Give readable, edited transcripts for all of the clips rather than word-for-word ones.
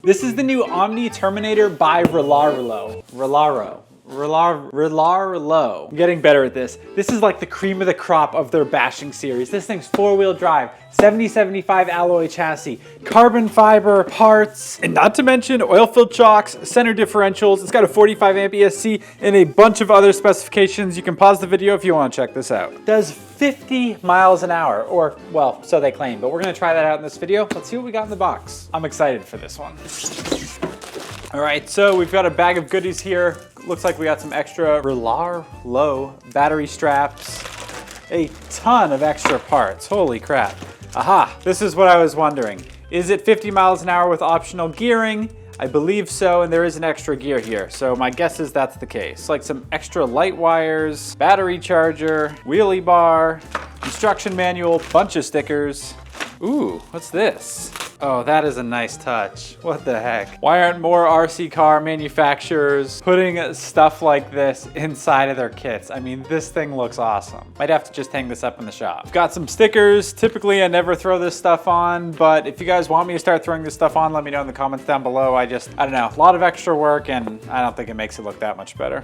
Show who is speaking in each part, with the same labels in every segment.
Speaker 1: This is the new Omni Terminator by Rlaarlo. Rlaarlo. I'm getting better at this. This is like the cream of the crop of their bashing series. This thing's four-wheel drive, 7075 alloy chassis, carbon fiber parts, and not to mention oil-filled shocks, center differentials. It's got a 45 amp ESC and a bunch of other specifications. You can pause the video if you want to check this out. It does 50 miles an hour, or well, so they claim, but we're gonna try that out in this video. Let's see what we got in the box. I'm excited for this one. All right, so we've got a bag of goodies here. Looks like we got some extra Rlaarlo battery straps, a ton of extra parts. Holy crap. Aha, this is what I was wondering. Is it 50 miles an hour with optional gearing? I believe so, and there is an extra gear here. So my guess is that's the case. Like some extra light wires, battery charger, wheelie bar, instruction manual, bunch of stickers. Ooh, what's this? Oh, that is a nice touch. What the heck? Why aren't more RC car manufacturers putting stuff like this inside of their kits? I mean, this thing looks awesome. Might have to just hang this up in the shop. I've got some stickers. Typically, I never throw this stuff on, but if you guys want me to start throwing this stuff on, let me know in the comments down below. I don't know, a lot of extra work, and I don't think it makes it look that much better.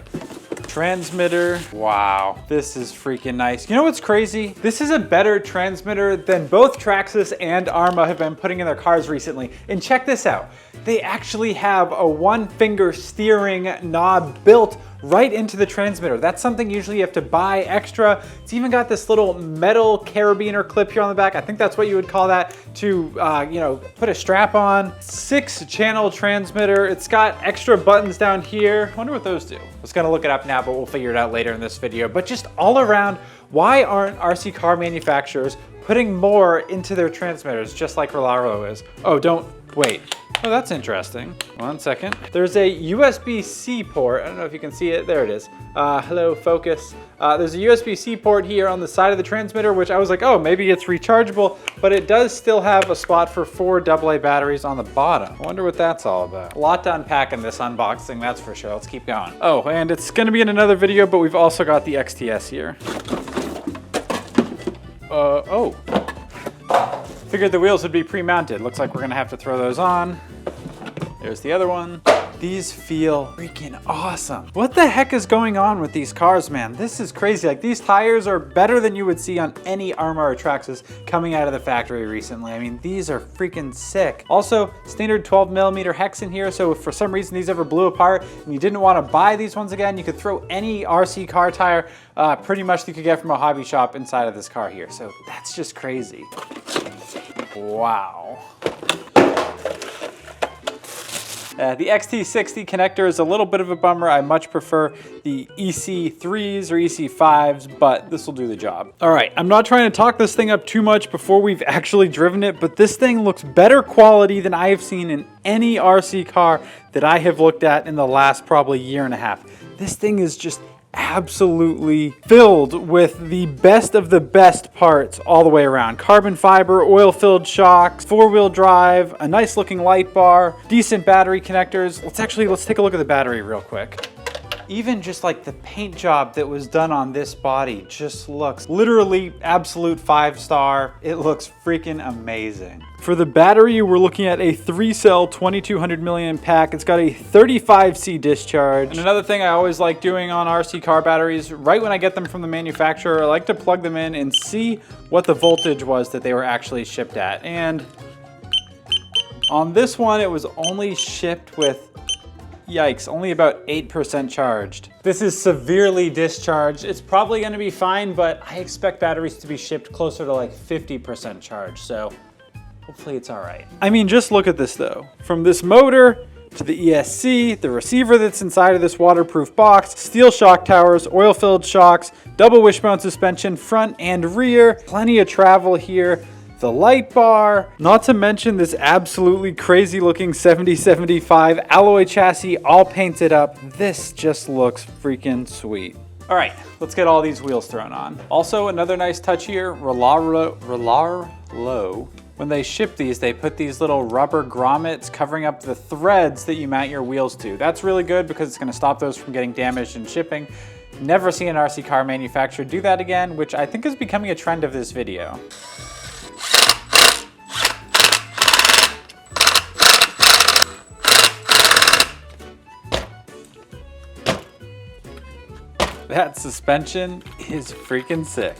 Speaker 1: Transmitter. Wow, this is freaking nice. You know what's crazy? This is a better transmitter than both Traxxas and Arrma have been putting in their cars recently. And check this out. They actually have a one-finger steering knob built right into the transmitter. That's something usually you have to buy extra. It's even got this little metal carabiner clip here on the back. I think that's what you would call that to, you know, put a strap on. 6-channel transmitter. It's got extra buttons down here. I wonder what those do. I was gonna look it up now, but we'll figure it out later in this video. But just all around, why aren't RC car manufacturers putting more into their transmitters just like Rlaarlo is? Oh, don't, wait. Oh, that's interesting. 1 second. There's a USB-C port. I don't know if you can see it. There it is. Hello, focus. There's a USB-C port here on the side of the transmitter, which I was like, oh, maybe it's rechargeable, but it does still have a spot for 4 AA batteries on the bottom. I wonder what that's all about. A lot to unpack in this unboxing, that's for sure. Let's keep going. Oh, and it's gonna be in another video, but we've also got the XTS here. Oh. Figured the wheels would be pre-mounted. Looks like we're gonna have to throw those on. There's the other one. These feel freaking awesome. What the heck is going on with these cars, man? This is crazy. Like, these tires are better than you would see on any Arrma or Traxxas coming out of the factory recently. I mean, these are freaking sick. Also, standard 12mm hex in here, so if for some reason these ever blew apart and you didn't want to buy these ones again, you could throw any RC car tire pretty much you could get from a hobby shop inside of this car here. So that's just crazy. Wow. The XT60 connector is a little bit of a bummer. I much prefer the EC3s or EC5s, but this will do the job. All right, I'm not trying to talk this thing up too much before we've actually driven it, but this thing looks better quality than I have seen in any RC car that I have looked at in the last probably year and a half. This thing is just absolutely filled with the best of the best parts all the way around. Carbon fiber, oil-filled shocks, 4-wheel drive, a nice looking light bar, decent battery connectors. Let's take a look at the battery real quick. Even just like the paint job that was done on this body just looks literally absolute 5-star. It looks freaking amazing. For the battery, we're looking at a 3-cell 2200 milliamp pack. It's got a 35C discharge. And another thing I always like doing on RC car batteries, right when I get them from the manufacturer, I like to plug them in and see what the voltage was that they were actually shipped at. And on this one, it was only shipped with, yikes, only about 8% charged. This is severely discharged. It's probably gonna be fine, but I expect batteries to be shipped closer to like 50% charge, so hopefully it's all right. I mean, just look at this though. From this motor to the ESC, the receiver that's inside of this waterproof box, steel shock towers, oil-filled shocks, double wishbone suspension, front and rear, plenty of travel here. The light bar, not to mention this absolutely crazy looking 7075 alloy chassis all painted up. This just looks freaking sweet. All right, let's get all these wheels thrown on. Also, another nice touch here, Rlaarlo. When they ship these, they put these little rubber grommets covering up the threads that you mount your wheels to. That's really good because it's gonna stop those from getting damaged in shipping. Never see an RC car manufacturer do that again, which I think is becoming a trend of this video. That suspension is freaking sick.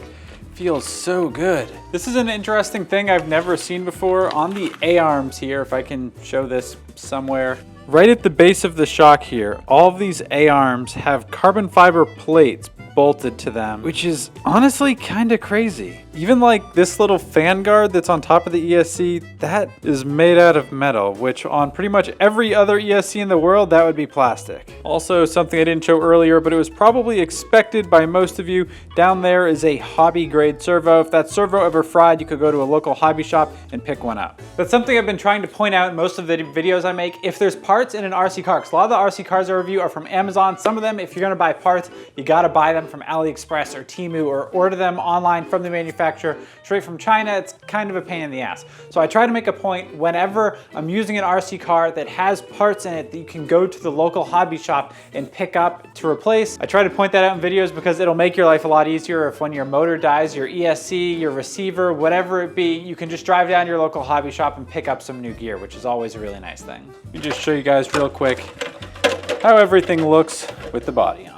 Speaker 1: Feels so good. This is an interesting thing I've never seen before. On the A-arms here, if I can show this somewhere. Right at the base of the shock here, all of these A-arms have carbon fiber plates bolted to them, which is honestly kind of crazy. Even like this little fan guard that's on top of the ESC, that is made out of metal, which on pretty much every other ESC in the world, that would be plastic. Also, something I didn't show earlier, but it was probably expected by most of you, down there is a hobby grade servo. If that servo ever fried, you could go to a local hobby shop and pick one up. That's something I've been trying to point out in most of the videos I make. If there's parts in an RC car, because a lot of the RC cars I review are from Amazon. Some of them, if you're gonna buy parts, you gotta buy them from AliExpress or Temu, or order them online from the manufacturer straight from China. It's kind of a pain in the ass. So I try to make a point whenever I'm using an RC car that has parts in it that you can go to the local hobby shop and pick up to replace. I try to point that out in videos because it'll make your life a lot easier if when your motor dies, your ESC, your receiver, whatever it be, you can just drive down to your local hobby shop and pick up some new gear, which is always a really nice thing. Let me just show you guys real quick how everything looks with the body on.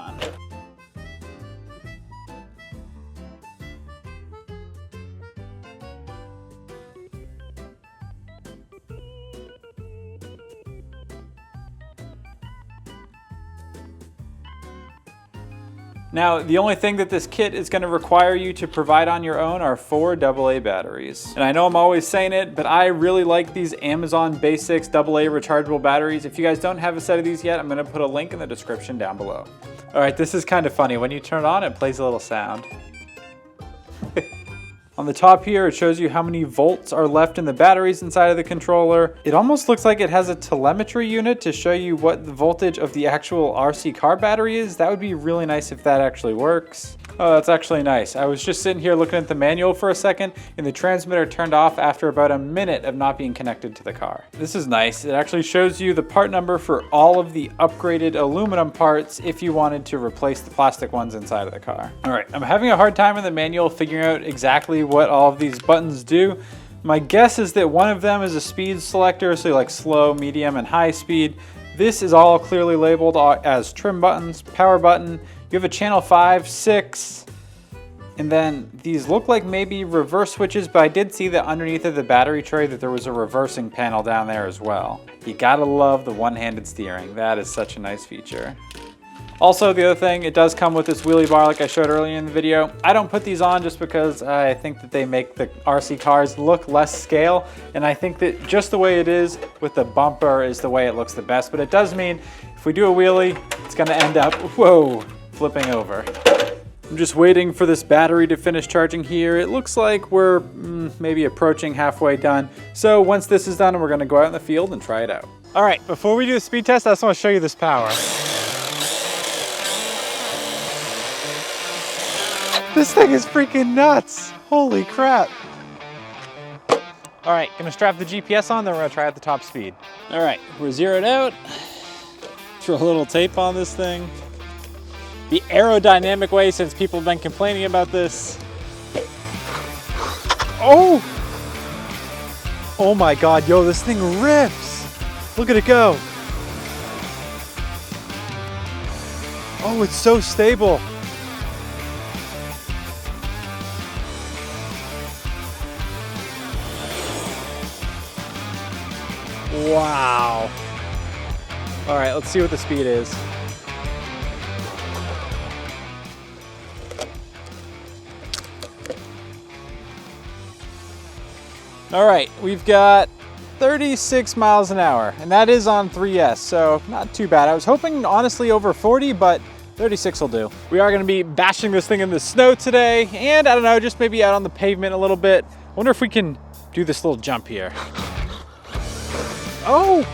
Speaker 1: Now, the only thing that this kit is going to require you to provide on your own are 4 AA batteries. And I know I'm always saying it, but I really like these Amazon Basics AA rechargeable batteries. If you guys don't have a set of these yet, I'm going to put a link in the description down below. All right, this is kind of funny. When you turn it on, it plays a little sound. On the top here, it shows you how many volts are left in the batteries inside of the controller. It almost looks like it has a telemetry unit to show you what the voltage of the actual RC car battery is. That would be really nice if that actually works. Oh, that's actually nice. I was just sitting here looking at the manual for a second, and the transmitter turned off after about a minute of not being connected to the car. This is nice. It actually shows you the part number for all of the upgraded aluminum parts if you wanted to replace the plastic ones inside of the car. All right, I'm having a hard time in the manual figuring out exactly what all of these buttons do. My guess is that one of them is a speed selector, so like slow, medium, and high speed. This is all clearly labeled as trim buttons, power button. You have a channel 5, 6, and then these look like maybe reverse switches, but I did see that underneath of the battery tray that there was a reversing panel down there as well. You gotta love the one-handed steering. That is such a nice feature. Also, the other thing, it does come with this wheelie bar like I showed earlier in the video. I don't put these on just because I think that they make the RC cars look less scale, and I think that just the way it is with the bumper is the way it looks the best, but it does mean if we do a wheelie, it's gonna end up, whoa, flipping over. I'm just waiting for this battery to finish charging here. It looks like we're maybe approaching halfway done. So once this is done, we're gonna go out in the field and try it out. All right, before we do the speed test, I just wanna show you this power. This thing is freaking nuts. Holy crap. All right, gonna strap the GPS on, then we're gonna try out the top speed. All right, we're zeroed out. Throw a little tape on this thing. The aerodynamic way, since people have been complaining about this. Oh! Oh my God, yo, this thing rips. Look at it go. Oh, it's so stable. Wow. All right, let's see what the speed is. All right, we've got 36 miles an hour, and that is on 3S, so not too bad. I was hoping, honestly, over 40, but 36 will do. We are gonna be bashing this thing in the snow today, and I don't know, just maybe out on the pavement a little bit. I wonder if we can do this little jump here. Oh!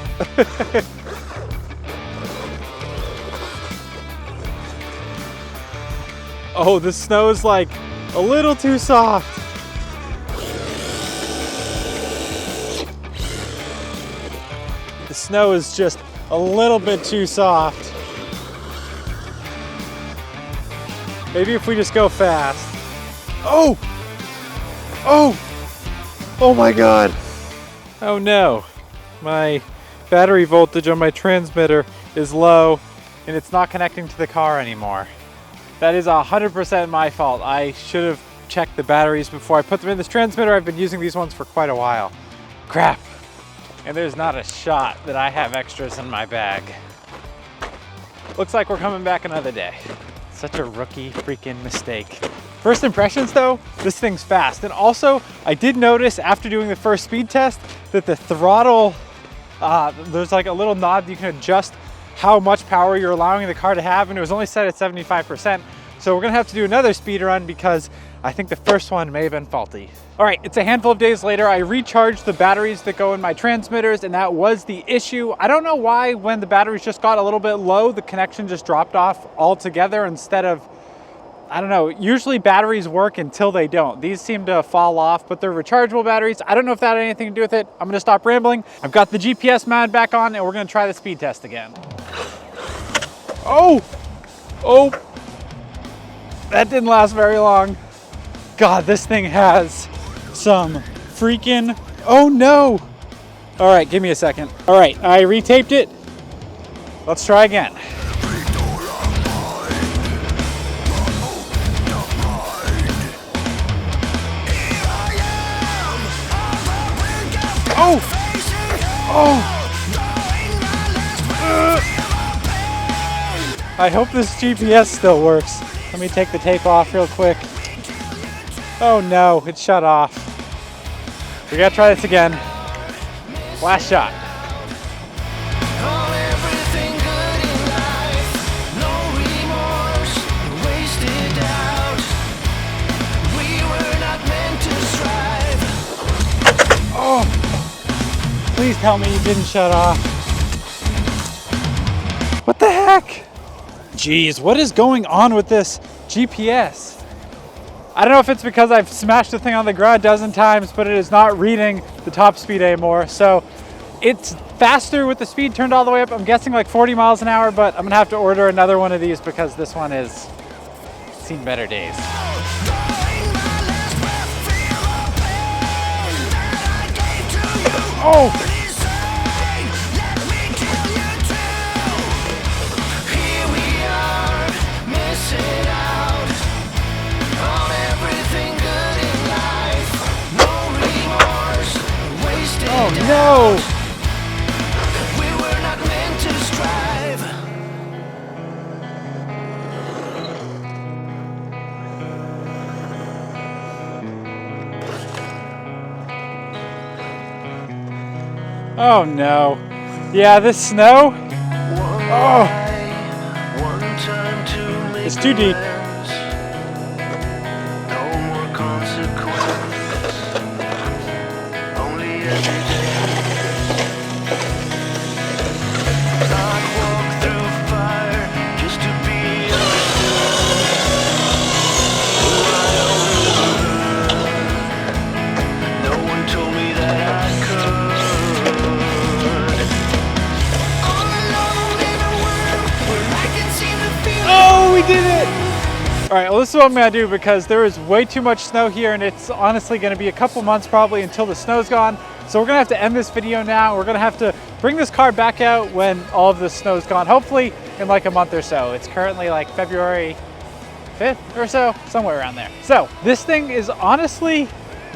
Speaker 1: Oh, the snow is like a little too soft. The snow is just a little bit too soft. Maybe if we just go fast. Oh! Oh! Oh my God! Oh no. My battery voltage on my transmitter is low and it's not connecting to the car anymore. That is 100% my fault. I should have checked the batteries before I put them in this transmitter. I've been using these ones for quite a while. Crap. And there's not a shot that I have extras in my bag. Looks like we're coming back another day. Such a rookie freaking mistake. First impressions though, this thing's fast. And also, I did notice after doing the first speed test that the throttle, there's like a little knob you can adjust how much power you're allowing the car to have, and it was only set at 75%. So we're gonna have to do another speed run because I think the first one may have been faulty. All right, it's a handful of days later. I recharged the batteries that go in my transmitters, and that was the issue. I don't know why when the batteries just got a little bit low, the connection just dropped off altogether instead of, I don't know, usually batteries work until they don't. These seem to fall off, but they're rechargeable batteries. I don't know if that had anything to do with it. I'm gonna stop rambling. I've got the GPS mount back on, and we're gonna try the speed test again. Oh, that didn't last very long. God, this thing has some freaking, oh no. All right, give me a second. All right, I retaped it. Let's try again. I hope this GPS still works. Let me take the tape off real quick. Oh no, it shut off. We gotta try this again. Last shot. Oh, please tell me you didn't shut off. What the heck? Jeez, what is going on with this GPS? I don't know if it's because I've smashed the thing on the ground a dozen times, but it is not reading the top speed anymore. So it's faster with the speed turned all the way up. I'm guessing like 40 miles an hour, but I'm gonna have to order another one of these because this one has seen better days. Oh! Oh no! We were not meant to strive. Oh no. Yeah, this snow? Oh! It's too deep. Did it! All right, well, this is what I'm gonna do because there is way too much snow here and it's honestly gonna be a couple months probably until the snow's gone. So we're gonna have to end this video now. We're gonna have to bring this car back out when all of the snow's gone, hopefully in like a month or so. It's currently like February 5th or so, somewhere around there. So this thing is honestly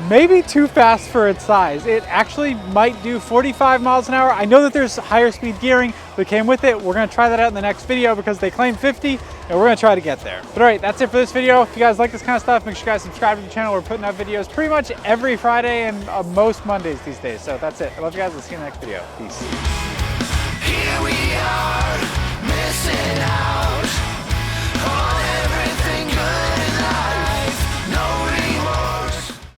Speaker 1: maybe too fast for its size. It actually might do 45 miles an hour. I know that there's higher speed gearing that came with it. We're gonna try that out in the next video because they claim 50 and we're gonna try to get there. But all right, that's it for this video. If you guys like this kind of stuff, make sure you guys subscribe to the channel. We're putting out videos pretty much every Friday and most Mondays these days. So that's it. I love you guys. We'll see you in the next video. Peace. Here we are, missing out.